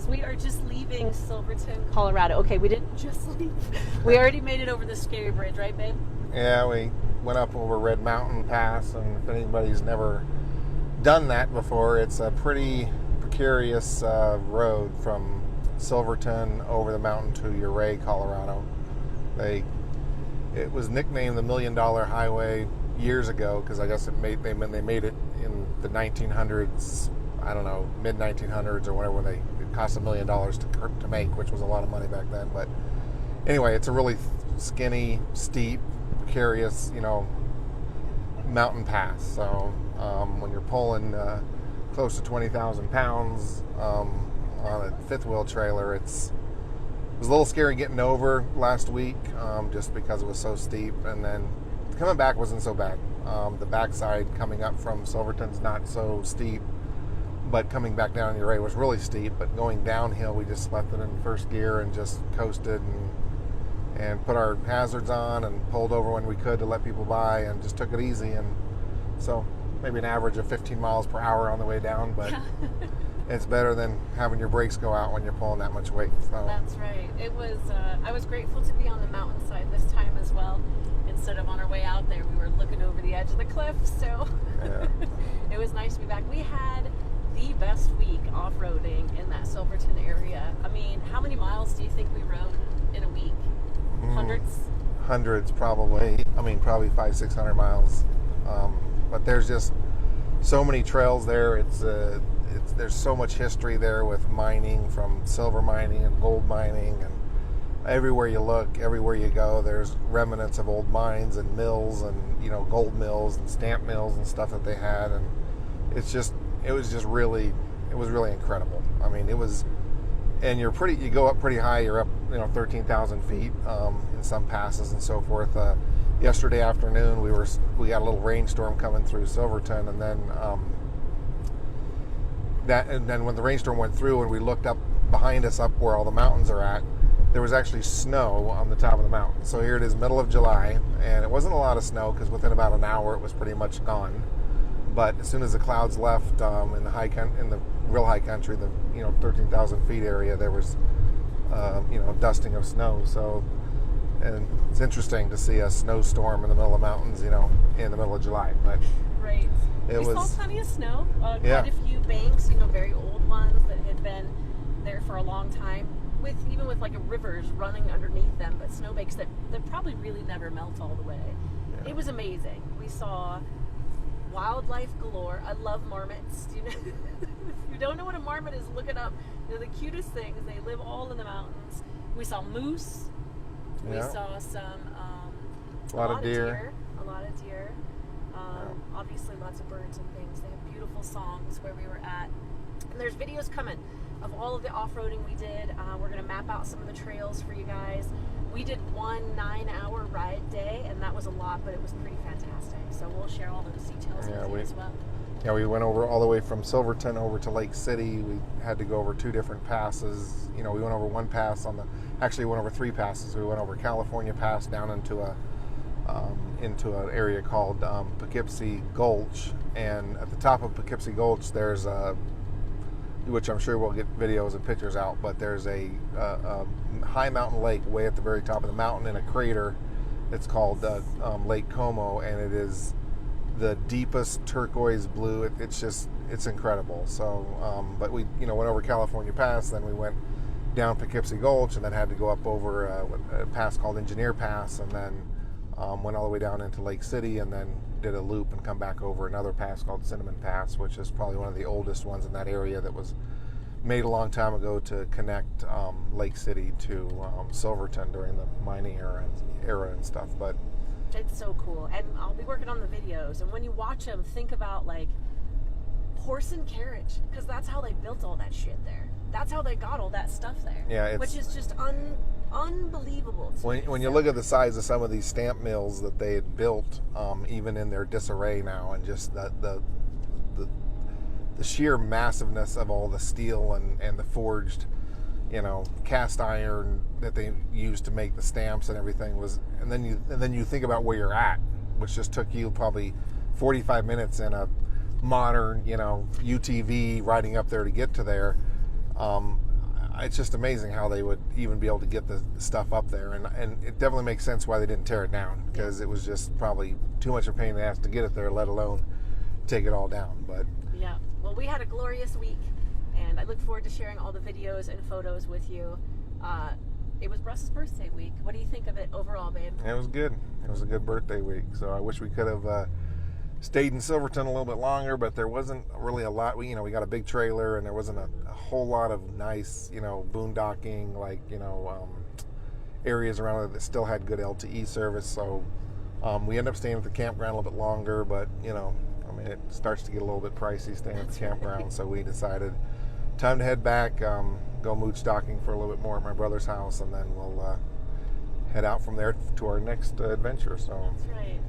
guys, we are just leaving Silverton, Colorado. Okay, we didn't just leave. We already made it over the scary bridge, right, babe? Yeah, we went up over Red Mountain Pass, and if anybody's never done that before, it's a pretty precarious road from Silverton over the mountain to Ouray, Colorado. It was nicknamed the $1 Million Highway years ago because I guess they made it in the 1900s. I don't know, mid 1900s or whatever. It cost $1 million to make, which was a lot of money back then. But anyway, it's a really skinny, steep, precarious, mountain pass. So when you're pulling close to 20,000 pounds on a fifth wheel trailer, it was a little scary getting over last week, just because it was so steep, and then coming back wasn't so bad. The backside coming up from Silverton's not so steep, but coming back down Ouray was really steep. But going downhill, we just left it in first gear and just coasted and put our hazards on and pulled over when we could to let people by and just took it easy. And so maybe an average of 15 miles per hour on the way down, but it's better than having your brakes go out when you're pulling that much weight. So. That's right. It was. I was grateful to be on the mountainside this time as well. Instead of on our way out there, we were looking over the edge of the cliff. So yeah. It was nice to be back. We had the best week off-roading in that Silverton area. I mean, how many miles do you think we rode in a week? Hundreds? Hundreds, probably. I mean, probably 500-600 miles. But there's just so many trails there. There's so much history there with mining, from silver mining and gold mining, and everywhere you look, everywhere you go, there's remnants of old mines and mills and gold mills and stamp mills and stuff that they had, and it was really incredible. I mean, and you go up pretty high. You're up 13,000 feet in some passes and so forth. Yesterday afternoon we got a little rainstorm coming through Silverton, and then when the rainstorm went through and we looked up behind us, up where all the mountains are at, there was actually snow on the top of the mountain. So here it is, middle of July, and it wasn't a lot of snow because within about an hour it was pretty much gone. But as soon as the clouds left in the real high country, the 13,000 feet area, there was dusting of snow. So, and it's interesting to see a snowstorm in the middle of mountains, in the middle of July. But right, we saw plenty of snow. Quite a few banks, very old ones that had been there for a long time, even with like rivers running underneath them, but snowbanks that probably really never melt all the way. Yeah. It was amazing. We saw wildlife galore. I love marmots. If you don't know what a marmot is, look it up. They're the cutest things. They live all in the mountains. We saw moose. We saw some a lot of deer. Obviously lots of birds and things. They have beautiful songs where we were at. And there's videos coming of all of the off-roading we did. We're going to map out some of the trails for you guys. We did one 9-hour ride day, and that was a lot, but it was pretty fantastic. So we'll share all those details with you as well. Yeah, we went over all the way from Silverton over to Lake City. We had to go over 2 different passes. We went over one pass actually went over 3 passes. We went over California Pass down into an area called Poughkeepsie Gulch, and at the top of Poughkeepsie Gulch there's which I'm sure we'll get videos and pictures out, but there's a high mountain lake way at the very top of the mountain in a crater. It's called Lake Como, and it is the deepest turquoise blue. It's incredible. So, but we went over California Pass, then we went down Poughkeepsie Gulch, and then had to go up over a pass called Engineer Pass, and then went all the way down into Lake City, and then did a loop and come back over another pass called Cinnamon Pass, which is probably one of the oldest ones in that area, that was made a long time ago to connect Lake City to Silverton during the mining era and stuff. But it's so cool, and I'll be working on the videos, and when you watch them, think about like horse and carriage, because that's how they built all that shit there. That's how they got all that stuff there. Yeah, which is just unbelievable. When you look at the size of some of these stamp mills that they had built, even in their disarray now, and just the sheer massiveness of all the steel and the forged, cast iron that they used to make the stamps and everything and then you think about where you're at, which just took you probably 45 minutes in a modern, UTV riding up there to get to there. it's just amazing how they would even be able to get the stuff up there, and it definitely makes sense why they didn't tear it down, because it was just probably too much of a pain in the ass to get it there, let alone take it all down. But yeah, well, we had a glorious week, and I look forward to sharing all the videos and photos with you. It was Russ's birthday week. What do you think of it overall, babe? it was good. It was a good birthday week. So I wish we could have stayed in Silverton a little bit longer, but there wasn't really a lot. We got a big trailer, and there wasn't a whole lot of nice, boondocking, like, areas around it that still had good LTE service. So we ended up staying at the campground a little bit longer, but, it starts to get a little bit pricey staying at the campground. So we decided time to head back, go mood stalking for a little bit more at my brother's house, and then we'll head out from there to our next adventure. So that's right.